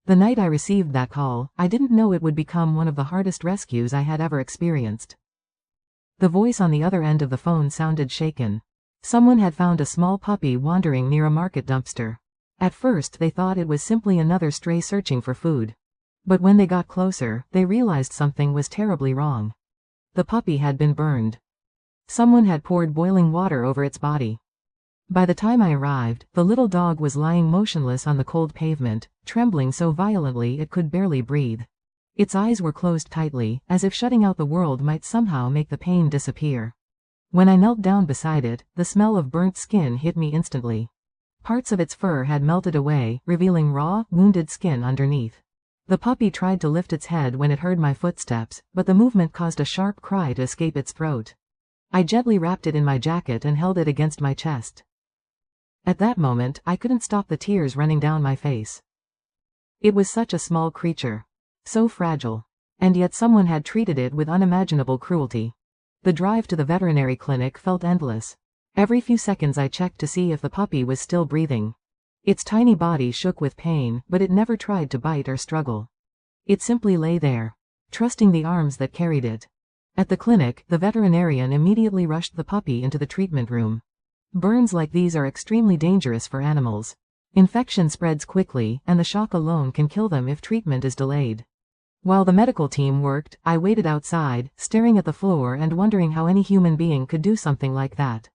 The night I received that call, I didn't know it would become one of the hardest rescues I had ever experienced. The voice on the other end of the phone sounded shaken. Someone had found a small puppy wandering near a market dumpster. At first they thought it was simply another stray searching for food. But when they got closer, they realized something was terribly wrong. The puppy had been burned. Someone had poured boiling water over its body. By the time I arrived, the little dog was lying motionless on the cold pavement, trembling so violently it could barely breathe. Its eyes were closed tightly, as if shutting out the world might somehow make the pain disappear. When I knelt down beside it, the smell of burnt skin hit me instantly. Parts of its fur had melted away, revealing raw, wounded skin underneath. The puppy tried to lift its head when it heard my footsteps, but the movement caused a sharp cry to escape its throat. I gently wrapped it in my jacket and held it against my chest. At that moment, I couldn't stop the tears running down my face. It was such a small creature. So fragile. And yet someone had treated it with unimaginable cruelty. The drive to the veterinary clinic felt endless. Every few seconds I checked to see if the puppy was still breathing. Its tiny body shook with pain, but it never tried to bite or struggle. It simply lay there, trusting the arms that carried it. At the clinic, the veterinarian immediately rushed the puppy into the treatment room. Burns like these are extremely dangerous for animals. Infection spreads quickly, and the shock alone can kill them if treatment is delayed. While the medical team worked, I waited outside, staring at the floor and wondering how any human being could do something like that.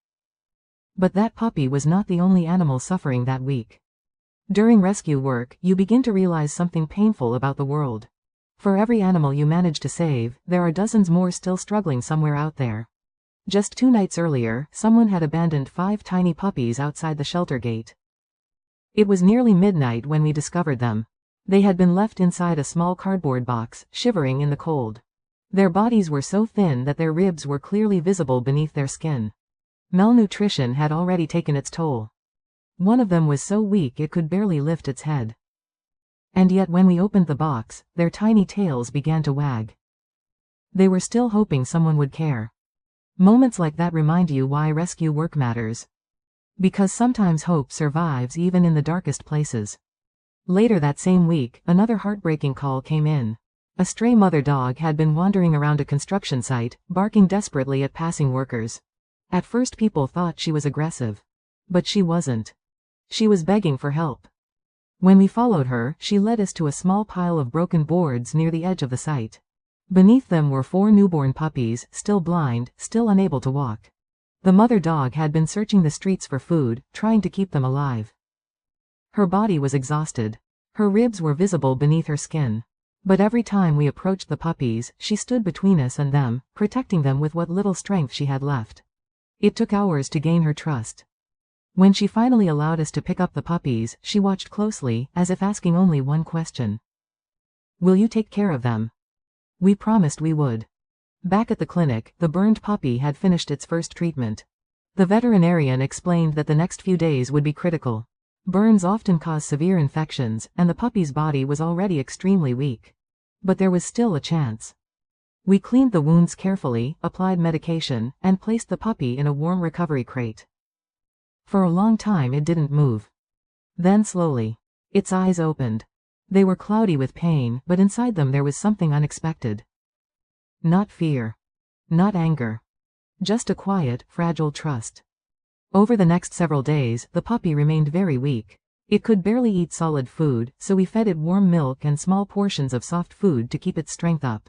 But that puppy was not the only animal suffering that week. During rescue work, you begin to realize something painful about the world. For every animal you manage to save, there are dozens more still struggling somewhere out there. Just 2 nights earlier, someone had abandoned 5 tiny puppies outside the shelter gate. It was nearly midnight when we discovered them. They had been left inside a small cardboard box, shivering in the cold. Their bodies were so thin that their ribs were clearly visible beneath their skin. Malnutrition had already taken its toll. One of them was so weak it could barely lift its head. And yet when we opened the box, their tiny tails began to wag. They were still hoping someone would care. Moments like that remind you why rescue work matters. Because sometimes hope survives even in the darkest places. Later that same week, another heartbreaking call came in. A stray mother dog had been wandering around a construction site, barking desperately at passing workers. At first people thought she was aggressive. But she wasn't. She was begging for help. When we followed her, she led us to a small pile of broken boards near the edge of the site. Beneath them were 4 newborn puppies, still blind, still unable to walk. The mother dog had been searching the streets for food, trying to keep them alive. Her body was exhausted. Her ribs were visible beneath her skin. But every time we approached the puppies, she stood between us and them, protecting them with what little strength she had left. It took hours to gain her trust. When she finally allowed us to pick up the puppies, she watched closely, as if asking only one question. "Will you take care of them?" We promised we would. Back at the clinic, the burned puppy had finished its first treatment. The veterinarian explained that the next few days would be critical. Burns often cause severe infections, and the puppy's body was already extremely weak. But there was still a chance. We cleaned the wounds carefully, applied medication, and placed the puppy in a warm recovery crate. For a long time it didn't move. Then slowly, its eyes opened. They were cloudy with pain, but inside them there was something unexpected. Not fear. Not anger. Just a quiet, fragile trust. Over the next several days, the puppy remained very weak. It could barely eat solid food, so we fed it warm milk and small portions of soft food to keep its strength up.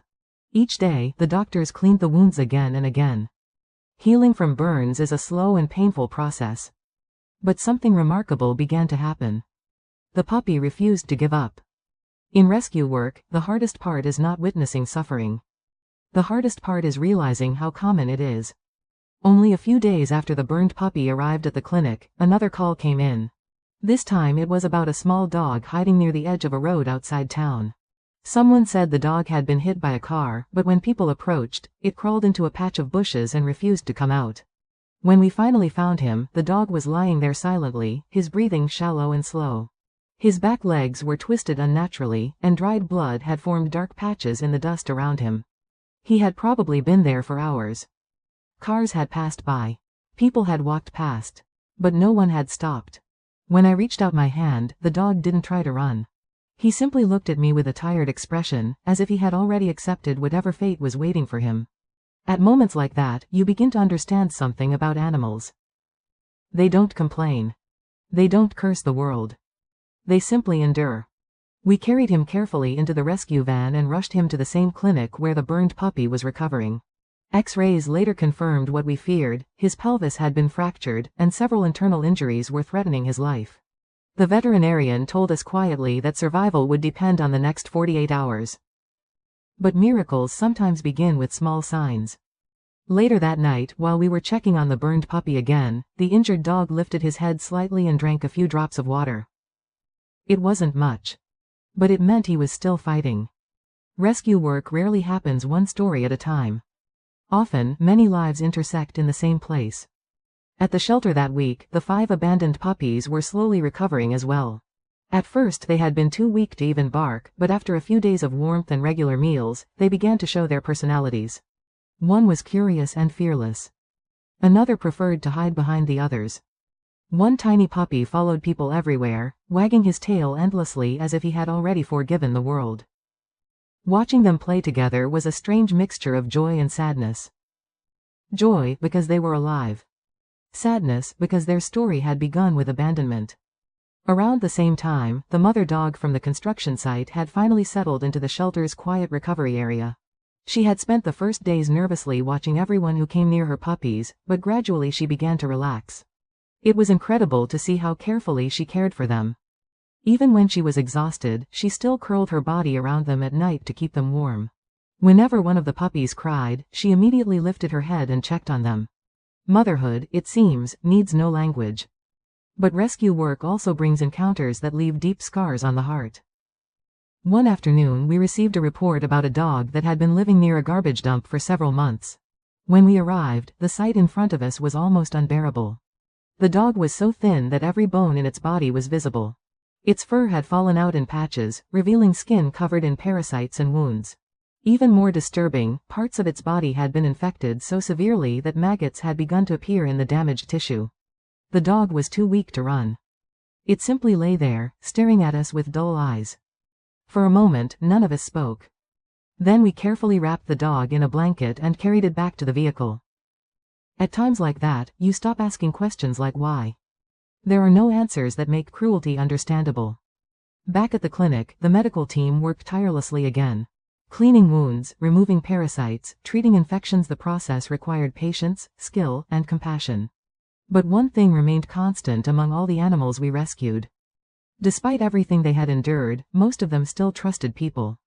Each day, the doctors cleaned the wounds again and again. Healing from burns is a slow and painful process. But something remarkable began to happen. The puppy refused to give up. In rescue work, the hardest part is not witnessing suffering. The hardest part is realizing how common it is. Only a few days after the burned puppy arrived at the clinic, another call came in. This time it was about a small dog hiding near the edge of a road outside town. Someone said the dog had been hit by a car, but when people approached, it crawled into a patch of bushes and refused to come out. When we finally found him, the dog was lying there silently, his breathing shallow and slow. His back legs were twisted unnaturally, and dried blood had formed dark patches in the dust around him. He had probably been there for hours. Cars had passed by. People had walked past. But no one had stopped. When I reached out my hand, the dog didn't try to run. He simply looked at me with a tired expression, as if he had already accepted whatever fate was waiting for him. At moments like that, you begin to understand something about animals. They don't complain. They don't curse the world. They simply endure. We carried him carefully into the rescue van and rushed him to the same clinic where the burned puppy was recovering. X-rays later confirmed what we feared: his pelvis had been fractured, and several internal injuries were threatening his life. The veterinarian told us quietly that survival would depend on the next 48 hours. But miracles sometimes begin with small signs. Later that night, while we were checking on the burned puppy again, the injured dog lifted his head slightly and drank a few drops of water. It wasn't much. But it meant he was still fighting. Rescue work rarely happens one story at a time. Often, many lives intersect in the same place. At the shelter that week, the 5 abandoned puppies were slowly recovering as well. At first they had been too weak to even bark, but after a few days of warmth and regular meals, they began to show their personalities. One was curious and fearless. Another preferred to hide behind the others. One tiny puppy followed people everywhere, wagging his tail endlessly as if he had already forgiven the world. Watching them play together was a strange mixture of joy and sadness. Joy, because they were alive. Sadness, because their story had begun with abandonment. Around the same time, the mother dog from the construction site had finally settled into the shelter's quiet recovery area. She had spent the first days nervously watching everyone who came near her puppies, but gradually she began to relax. It was incredible to see how carefully she cared for them. Even when she was exhausted, she still curled her body around them at night to keep them warm. Whenever one of the puppies cried, she immediately lifted her head and checked on them. Motherhood, it seems, needs no language. But rescue work also brings encounters that leave deep scars on the heart. One afternoon we received a report about a dog that had been living near a garbage dump for several months. When we arrived, the sight in front of us was almost unbearable. The dog was so thin that every bone in its body was visible. Its fur had fallen out in patches, revealing skin covered in parasites and wounds. Even more disturbing, parts of its body had been infected so severely that maggots had begun to appear in the damaged tissue. The dog was too weak to run. It simply lay there, staring at us with dull eyes. For a moment, none of us spoke. Then we carefully wrapped the dog in a blanket and carried it back to the vehicle. At times like that, you stop asking questions like why. There are no answers that make cruelty understandable. Back at the clinic, the medical team worked tirelessly again. Cleaning wounds, removing parasites, treating infections. The process required patience, skill, and compassion. But one thing remained constant among all the animals we rescued. Despite everything they had endured, most of them still trusted people.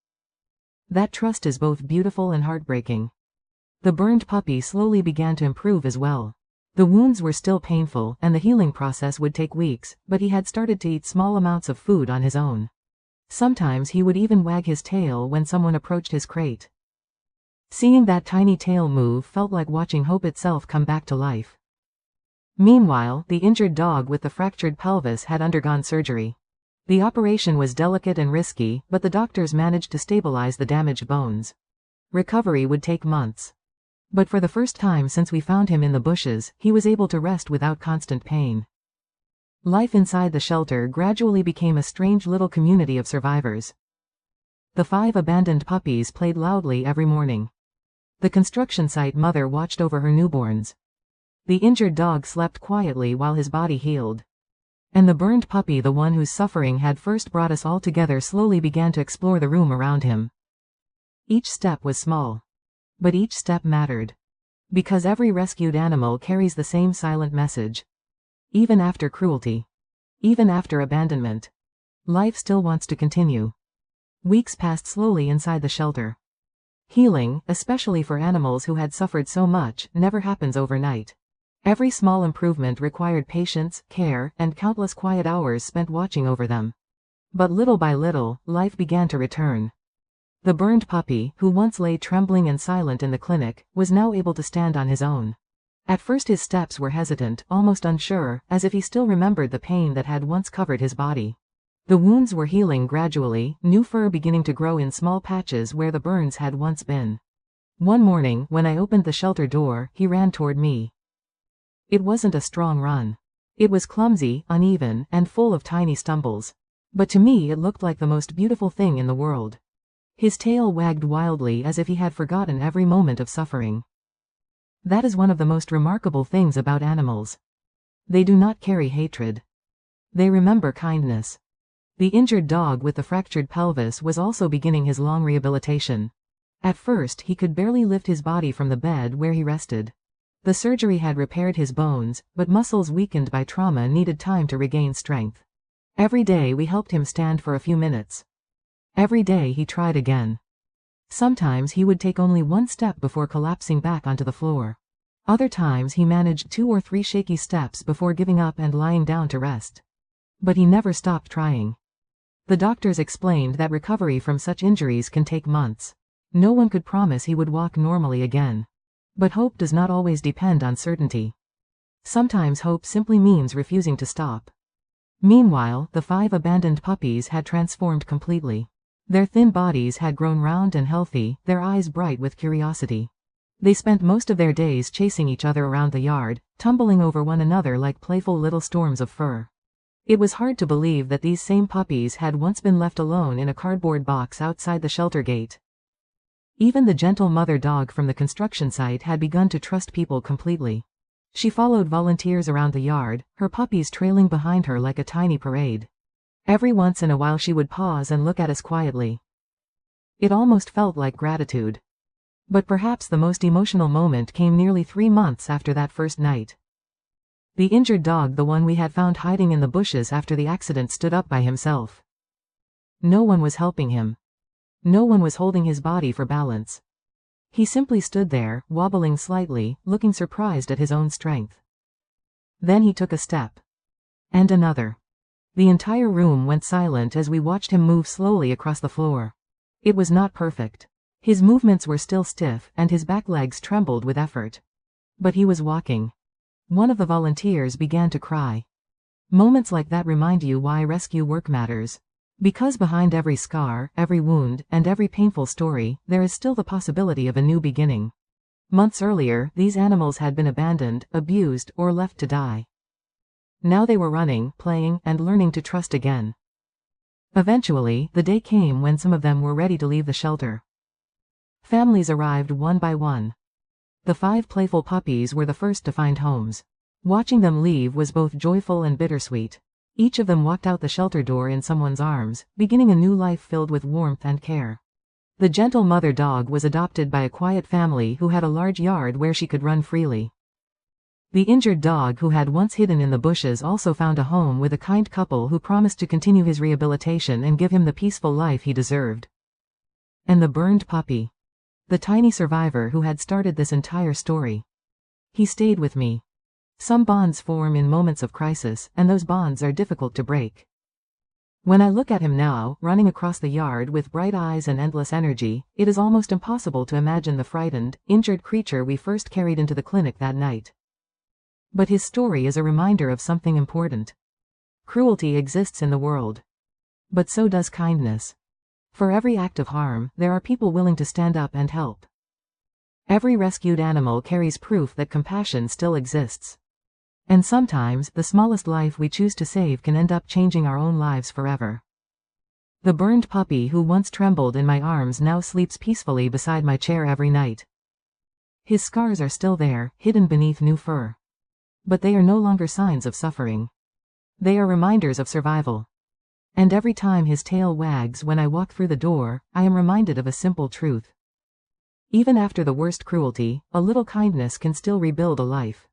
That trust is both beautiful and heartbreaking. The burned puppy slowly began to improve as well. The wounds were still painful, and the healing process would take weeks, but he had started to eat small amounts of food on his own. Sometimes he would even wag his tail when someone approached his crate. Seeing that tiny tail move felt like watching hope itself come back to life. Meanwhile, the injured dog with the fractured pelvis had undergone surgery. The operation was delicate and risky, but the doctors managed to stabilize the damaged bones. Recovery would take months. But for the first time since we found him in the bushes, he was able to rest without constant pain. Life inside the shelter gradually became a strange little community of survivors. The 5 abandoned puppies played loudly every morning. The construction site mother watched over her newborns. The injured dog slept quietly while his body healed. And the burned puppy, the one whose suffering had first brought us all together, slowly began to explore the room around him. Each step was small. But each step mattered. Because every rescued animal carries the same silent message. Even after cruelty. Even after abandonment. Life still wants to continue. Weeks passed slowly inside the shelter. Healing, especially for animals who had suffered so much, never happens overnight. Every small improvement required patience, care, and countless quiet hours spent watching over them. But little by little, life began to return. The burned puppy, who once lay trembling and silent in the clinic, was now able to stand on his own. At first his steps were hesitant, almost unsure, as if he still remembered the pain that had once covered his body. The wounds were healing gradually, new fur beginning to grow in small patches where the burns had once been. One morning, when I opened the shelter door, he ran toward me. It wasn't a strong run. It was clumsy, uneven, and full of tiny stumbles. But to me it looked like the most beautiful thing in the world. His tail wagged wildly as if he had forgotten every moment of suffering. That is one of the most remarkable things about animals. They do not carry hatred. They remember kindness. The injured dog with the fractured pelvis was also beginning his long rehabilitation. At first he could barely lift his body from the bed where he rested. The surgery had repaired his bones, but muscles weakened by trauma needed time to regain strength. Every day we helped him stand for a few minutes. Every day he tried again. Sometimes he would take only one step before collapsing back onto the floor. Other times he managed 2 or 3 shaky steps before giving up and lying down to rest. But he never stopped trying. The doctors explained that recovery from such injuries can take months. No one could promise he would walk normally again. But hope does not always depend on certainty. Sometimes hope simply means refusing to stop. Meanwhile, the 5 abandoned puppies had transformed completely. Their thin bodies had grown round and healthy, their eyes bright with curiosity. They spent most of their days chasing each other around the yard, tumbling over one another like playful little storms of fur. It was hard to believe that these same puppies had once been left alone in a cardboard box outside the shelter gate. Even the gentle mother dog from the construction site had begun to trust people completely. She followed volunteers around the yard, her puppies trailing behind her like a tiny parade. Every once in a while she would pause and look at us quietly. It almost felt like gratitude. But perhaps the most emotional moment came nearly 3 months after that first night. The injured dog, the one we had found hiding in the bushes after the accident, stood up by himself. No one was helping him. No one was holding his body for balance. He simply stood there, wobbling slightly, looking surprised at his own strength. Then he took a step. And another. The entire room went silent as we watched him move slowly across the floor. It was not perfect. His movements were still stiff, and his back legs trembled with effort. But he was walking. One of the volunteers began to cry. Moments like that remind you why rescue work matters. Because behind every scar, every wound, and every painful story, there is still the possibility of a new beginning. Months earlier, these animals had been abandoned, abused, or left to die. Now they were running, playing, and learning to trust again. Eventually, the day came when some of them were ready to leave the shelter. Families arrived one by one. The 5 playful puppies were the first to find homes. Watching them leave was both joyful and bittersweet. Each of them walked out the shelter door in someone's arms, beginning a new life filled with warmth and care. The gentle mother dog was adopted by a quiet family who had a large yard where she could run freely. The injured dog who had once hidden in the bushes also found a home with a kind couple who promised to continue his rehabilitation and give him the peaceful life he deserved. And the burned puppy. The tiny survivor who had started this entire story. He stayed with me. Some bonds form in moments of crisis, and those bonds are difficult to break. When I look at him now, running across the yard with bright eyes and endless energy, it is almost impossible to imagine the frightened, injured creature we first carried into the clinic that night. But his story is a reminder of something important. Cruelty exists in the world. But so does kindness. For every act of harm, there are people willing to stand up and help. Every rescued animal carries proof that compassion still exists. And sometimes, the smallest life we choose to save can end up changing our own lives forever. The burned puppy who once trembled in my arms now sleeps peacefully beside my chair every night. His scars are still there, hidden beneath new fur. But they are no longer signs of suffering. They are reminders of survival. And every time his tail wags when I walk through the door, I am reminded of a simple truth. Even after the worst cruelty, a little kindness can still rebuild a life.